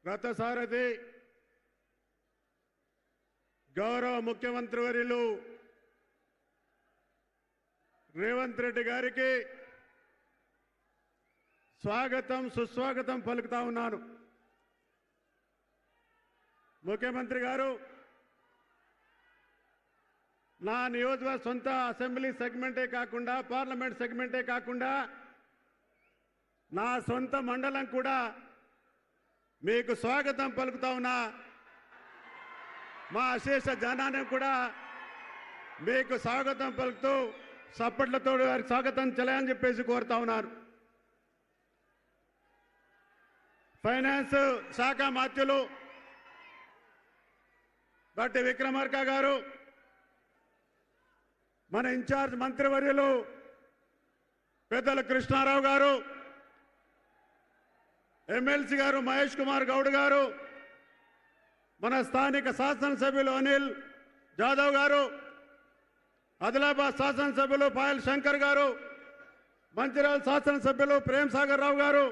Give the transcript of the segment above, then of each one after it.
రథసారథి గౌరవ ముఖ్యమంత్రి వర్యులు రేవంత్ రెడ్డి గారికి స్వాగతం సుస్వాగతం పలుకుతా ఉన్నాను. ముఖ్యమంత్రి గారు నా నియోజకవర్గ సొంత అసెంబ్లీ సెగ్మెంటే కాకుండా పార్లమెంట్ సెగ్మెంటే కాకుండా నా సొంత మండలం కూడా మీకు స్వాగతం పలుకుతా ఉన్నా. మా అశేష జనాన్ని కూడా మీకు స్వాగతం పలుకుతూ సప్పట్లతో వారికి స్వాగతం చెయ్యాలని చెప్పేసి కోరుతా ఉన్నారు. ఫైనాన్స్ శాఖ మంత్రులు బట్టి విక్రమార్క గారు, మన ఇన్ఛార్జ్ మంత్రివర్యులు పెద్దల కృష్ణారావు గారు, ఎమ్మెల్సీ గారు మహేష్ కుమార్ గౌడ్ గారు, మన స్థానిక శాసనసభ్యులు అనిల్ జాదవ్ గారు, ఆదిలాబాద్ శాసనసభ్యులు పాయల్ శంకర్ గారు, మంచిర్యాల శాసనసభ్యులు ప్రేమ్ సాగర్ రావు గారు,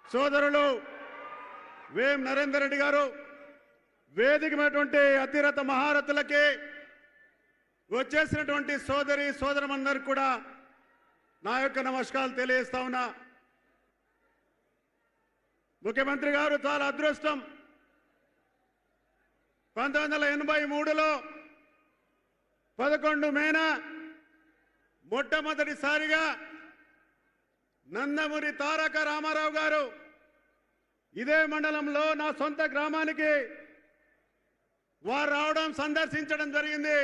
సోదరులు వేం నరేందర్ రెడ్డి గారు, వేదికమైనటువంటి అతిరథ మహారథులకి వచ్చేసినటువంటి సోదరి సోదరులందరికీ కూడా నా యొక్క నమస్కారాలు తెలియజేస్తా ఉన్నా. ముఖ్యమంత్రి గారు చాలా అదృష్టం. 1983లో 11 మేన మొట్టమొదటిసారిగా నందమూరి తారక రామారావు గారు ఇదే మండలంలో నా సొంత గ్రామానికి వారు రావడం సందర్శించడం జరిగింది.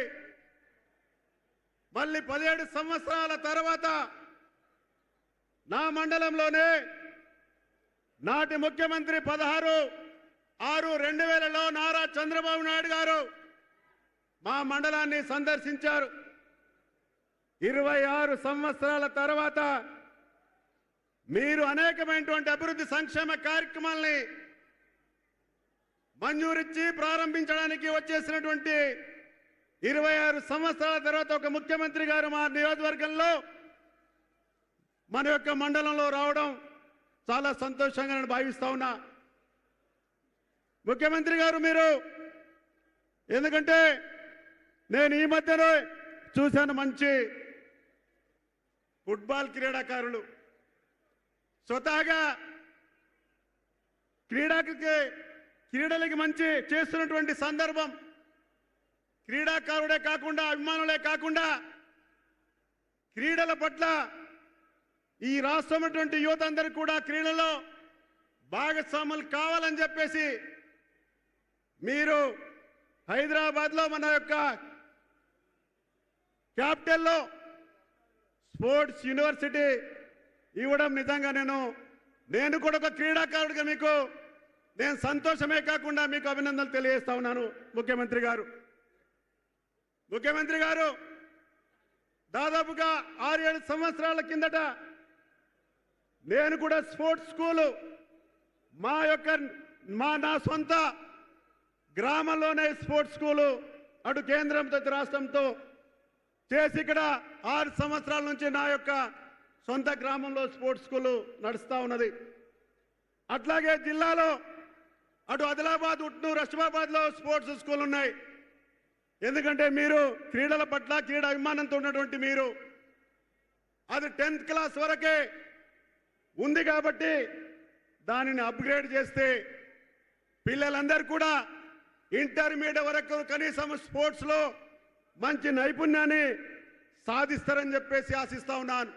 మళ్ళీ 17 సంవత్సరాల తర్వాత నా మండలంలోనే నాటి ముఖ్యమంత్రి 16/6/2000లో నారా చంద్రబాబు నాయుడు గారు మా మండలాన్ని సందర్శించారు. 26 సంవత్సరాల తర్వాత మీరు అనేకమైనటువంటి అభివృద్ధి సంక్షేమ కార్యక్రమాల్ని మంజూరిచ్చి ప్రారంభించడానికి వచ్చేసినటువంటి 26 సంవత్సరాల తర్వాత ఒక ముఖ్యమంత్రి గారు మా నియోజకవర్గంలో మన యొక్క మండలంలో రావడం చాలా సంతోషంగా నేను భావిస్తా ఉన్నా. ముఖ్యమంత్రి గారు మీరు, ఎందుకంటే నేను ఈ మధ్యలో చూశాను, మంచి ఫుట్బాల్ క్రీడాకారులు స్వతహాగా క్రీడలకి మంచి చేస్తున్నటువంటి సందర్భం, క్రీడాకారుడే కాకుండా అభిమానులే కాకుండా క్రీడల పట్ల ఈ రాష్ట్రం యువత అందరూ కూడా క్రీడలో భాగస్వాములు కావాలని చెప్పేసి మీరు హైదరాబాద్లో మన యొక్క క్యాపిటల్లో స్పోర్ట్స్ యూనివర్సిటీ ఇవ్వడం నిజంగా నేను కూడా ఒక క్రీడాకారుడిగా మీకు నేను సంతోషమే కాకుండా మీకు అభినందనలు తెలియజేస్తా ఉన్నాను. ముఖ్యమంత్రి గారు దాదాపుగా 6-7 సంవత్సరాల కిందట నేను కూడా స్పోర్ట్స్ స్కూలు నా సొంత గ్రామంలోనే స్పోర్ట్స్ స్కూలు అటు కేంద్రంతో రాష్ట్రంతో చేసి ఇక్కడ 6 సంవత్సరాల నుంచి నా యొక్క సొంత గ్రామంలో స్పోర్ట్స్ స్కూలు నడుస్తూ ఉన్నది. అట్లాగే జిల్లాలో అటు ఆదిలాబాద్, ఉట్నూరు, అష్మాబాద్లో స్పోర్ట్స్ స్కూల్ ఉన్నాయి. ఎందుకంటే మీరు క్రీడల పట్ల క్రీడా అభిమానంతో ఉన్నటువంటి మీరు అది 10th క్లాస్ వరకే ఉంది కాబట్టి దానిని అప్గ్రేడ్ చేస్తే పిల్లలందరూ కూడా ఇంటర్మీడియట్ వరకు కనీసం స్పోర్ట్స్లో మంచి నైపుణ్యాన్ని సాధిస్తారని చెప్పేసి ఆశిస్తా ఉన్నాను.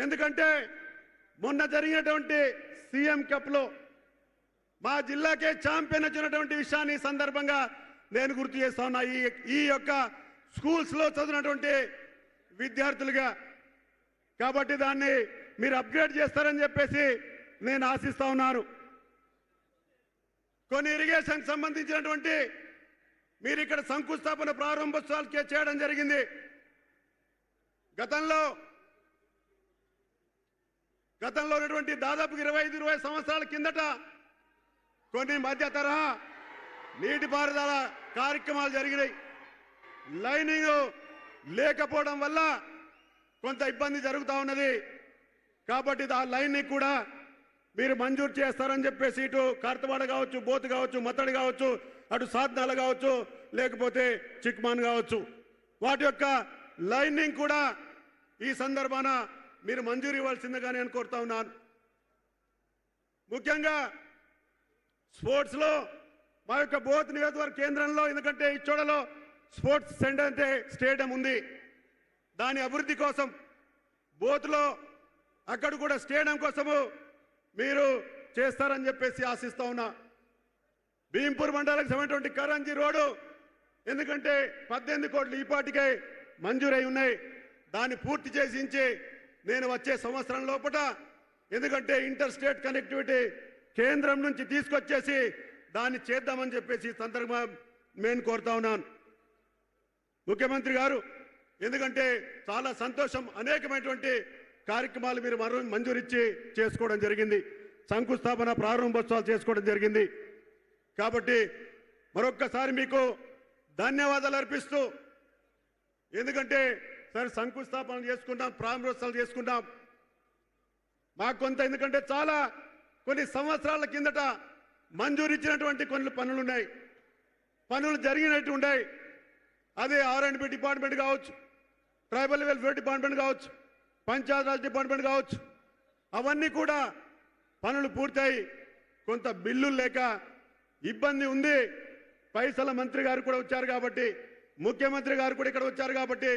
ఎందుకంటే మొన్న జరిగినటువంటి సీఎం కప్లో మా జిల్లాకే ఛాంపియన్ వచ్చినటువంటి విషయాన్ని ఈ సందర్భంగా నేను గుర్తు చేస్తా ఉన్నా. ఈ యొక్క స్కూల్స్లో చదివినటువంటి విద్యార్థులుగా కాబట్టి దాన్ని మీరు అప్గ్రేడ్ చేస్తారని చెప్పేసి నేను ఆశిస్తా ఉన్నాను. కొన్ని ఇరిగేషన్ సంబంధించినటువంటి మీరు ఇక్కడ శంకుస్థాపన ప్రారంభోత్సవాలు చేయడం జరిగింది. గతంలో ఉన్నటువంటి దాదాపు 25-20 సంవత్సరాల కిందట కొన్ని మధ్య తరహా నీటిపారుదల కార్యక్రమాలు జరిగినాయి. లైనింగ్ లేకపోవడం వల్ల కొంత ఇబ్బంది జరుగుతూ ఉన్నది. కాబట్టి ఆ లైన్ని కూడా మీరు మంజూరు చేస్తారని చెప్పేసి ఇటు కార్తవాడ కావచ్చు, బోత్ కావచ్చు, మత్తడి కావచ్చు, అటు సాధనాలు కావచ్చు, లేకపోతే చిక్మాన్ కావచ్చు, వాటి యొక్క లైనింగ్ కూడా ఈ సందర్భాన మీరు మంజూరు ఇవ్వాల్సిందిగా నేను కోరుతా ఉన్నాను. ముఖ్యంగా స్పోర్ట్స్లో మా యొక్క బోత్ నియోజకవర్గ కేంద్రంలో, ఎందుకంటే ఇచ్చోడలో స్పోర్ట్స్ సెంటర్ అంటే స్టేడియం ఉంది, దాని అభివృద్ధి కోసం బోత్లో అక్కడ కూడా స్టేడియం కోసము మీరు చేస్తారని చెప్పేసి ఆశిస్తా ఉన్నా. భీంపూర్ మండలానికి సంబంధించిన కరంజీ రోడ్డు, ఎందుకంటే 18 కోట్లు ఈ పాటికే మంజూరై ఉన్నాయి, దాన్ని పూర్తి చేసి నేను వచ్చే సంవత్సరం లోపల, ఎందుకంటే ఇంటర్ స్టేట్ కనెక్టివిటీ కేంద్రం నుంచి తీసుకొచ్చేసి దాన్ని చేద్దామని చెప్పేసి సందర్భంగా నేను కోరుతా ఉన్నాను. ముఖ్యమంత్రి గారు, ఎందుకంటే చాలా సంతోషం, అనేకమైనటువంటి కార్యక్రమాలు మీరు మంజూరిచ్చి చేసుకోవడం జరిగింది, శంకుస్థాపన ప్రారంభోత్సవాలు చేసుకోవడం జరిగింది. కాబట్టి మరొక్కసారి మీకు ధన్యవాదాలు అర్పిస్తూ, ఎందుకంటే సరే శంకుస్థాపన చేసుకుంటాం, ప్రారంభోత్సవాలు చేసుకుంటాం, మాకు కొంత, ఎందుకంటే చాలా కొన్ని సంవత్సరాల కిందట మంజూరిచ్చినటువంటి కొన్ని పనులు ఉన్నాయి, పనులు జరిగినట్టు ఉన్నాయి. అదే R&B డిపార్ట్మెంట్ కావచ్చు, ట్రైబల్ వెల్ఫేర్ డిపార్ట్మెంట్ కావచ్చు, పంచాయతీరాజ్ డిపార్ట్మెంట్ కావచ్చు, అవన్నీ కూడా పనులు పూర్తయి కొంత బిల్లులు లేక ఇబ్బంది ఉంది. పైసల మంత్రి గారు కూడా వచ్చారు కాబట్టి, ముఖ్యమంత్రి గారు కూడా ఇక్కడ వచ్చారు కాబట్టి,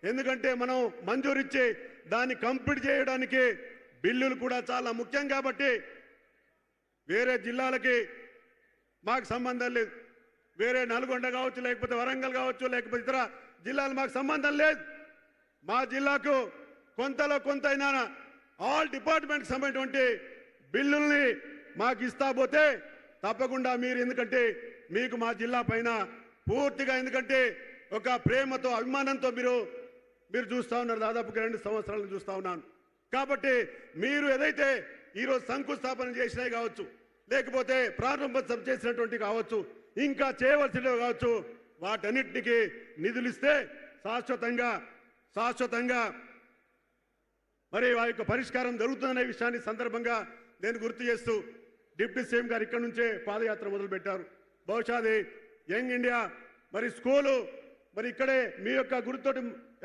ఎందుకంటే మనం మంజూరిచ్చి దాన్ని కంప్లీట్ చేయడానికి బిల్లులు కూడా చాలా ముఖ్యం కాబట్టి వేరే జిల్లాలకి మాకు సంబంధం లేదు, వేరే నల్గొండ కావచ్చు, లేకపోతే వరంగల్ కావచ్చు, లేకపోతే ఇతర జిల్లాలు మాకు సంబంధం లేదు. మా జిల్లాకు కొంతలో కొంతైనా ఆల్ డిపార్ట్మెంట్కి సంబంధించినటువంటి బిల్లుల్ని మాకు ఇస్తా పోతే తప్పకుండా మీరు, ఎందుకంటే మీకు మా జిల్లా పైన పూర్తిగా, ఎందుకంటే ఒక ప్రేమతో అభిమానంతో మీరు చూస్తూ ఉన్నారు, దాదాపుగా 2 సంవత్సరాలను చూస్తూ ఉన్నాను. కాబట్టి మీరు ఏదైతే ఈరోజు శంకుస్థాపన చేసినవి కావచ్చు, లేకపోతే ప్రారంభోత్సవం చేసినటువంటి కావచ్చు, ఇంకా చేయవలసినవి కావచ్చు, వాటన్నిటికీ నిధులు ఇస్తే శాశ్వతంగా మరి ఆ యొక్క పరిష్కారం జరుగుతుందనే విషయాన్ని సందర్భంగా నేను గుర్తు చేస్తూ, డిప్యూటీ సీఎం గారు ఇక్కడ నుంచే పాదయాత్ర మొదలుపెట్టారు. బహుశా అది యంగ్ ఇండియా మరి స్కూలు మరి ఇక్కడే మీ యొక్క గుర్తుతోటి,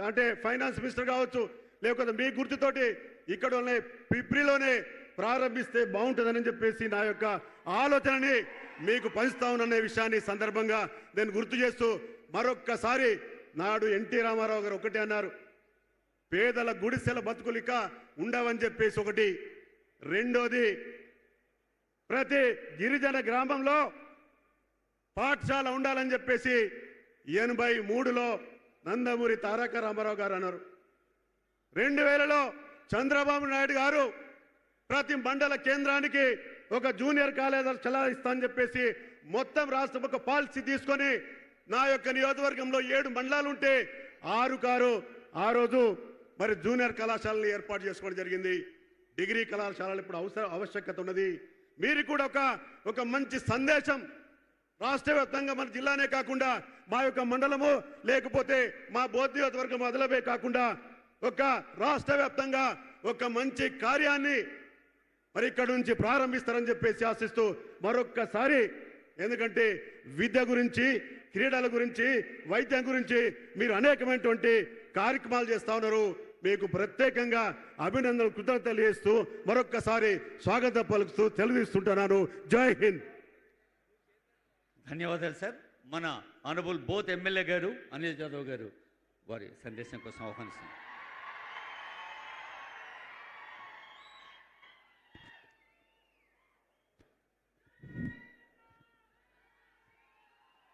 అంటే ఫైనాన్స్ మినిస్టర్ కావచ్చు, లేకపోతే మీ గుర్తుతోటి ఇక్కడనే పిప్రిలోనే ప్రారంభిస్తే బాగుంటుందని చెప్పేసి నా యొక్క ఆలోచనని మీకు పంచుతా ఉన్ననే విషయాన్ని సందర్భంగా నేను గుర్తు చేస్తూ, మరొక్కసారి నాడు ఎన్టీ రామారావు గారు ఒకటే అన్నారు, పేదల గుడిసెల బతుకులిక ఉండవని చెప్పేసి ఒకటి. రెండోది, ప్రతి గిరిజన గ్రామంలో పాఠశాల ఉండాలని చెప్పేసి 83లో నందమూరి తారక రామారావు గారు అన్నారు. 2000లో చంద్రబాబు నాయుడు గారు ప్రతి మండల కేంద్రానికి ఒక జూనియర్ కాలేజ్ చలాయిస్తానని చెప్పేసి మొత్తం రాష్ట్రం ఒక పాలసీ తీసుకొని, నా యొక్క నియోజకవర్గంలో 7 మండలాలు ఉంటే 6 ఆ రోజు మరి జూనియర్ కళాశాలను ఏర్పాటు చేసుకోవడం జరిగింది. డిగ్రీ కళాశాలలు ఇప్పుడు ఆవశ్యకత ఉన్నది. మీరు కూడా ఒక మంచి సందేశం రాష్ట్ర వ్యాప్తంగా, మన జిల్లానే కాకుండా మా యొక్క మండలము, లేకపోతే మా బోధ్ నియోజకవర్గం మొదలవే కాకుండా ఒక రాష్ట్ర వ్యాప్తంగా ఒక మంచి కార్యాన్ని మరి ఇక్కడ నుంచి ప్రారంభిస్తారని చెప్పేసి ఆశిస్తూ మరొక్కసారి, ఎందుకంటే విద్య గురించి, క్రీడల గురించి, వైద్యం గురించి మీరు అనేకమైనటువంటి కార్యక్రమాలు చేస్తా ఉన్నారు. మీకు ప్రత్యేకంగా అభినందనలు, కృతజ్ఞతలు చేస్తూ మరొక్కసారి స్వాగతం పలుకుతూ తెలియజేస్తుంటున్నాను. జై హింద్. ధన్యవాదాలు సార్. మన ఆనరబుల్ బోత్ ఎమ్మెల్యే గారు అనిల్ జాదవ్ గారు వారి సందేశం కోసం ఆహ్వానిస్తున్నారు.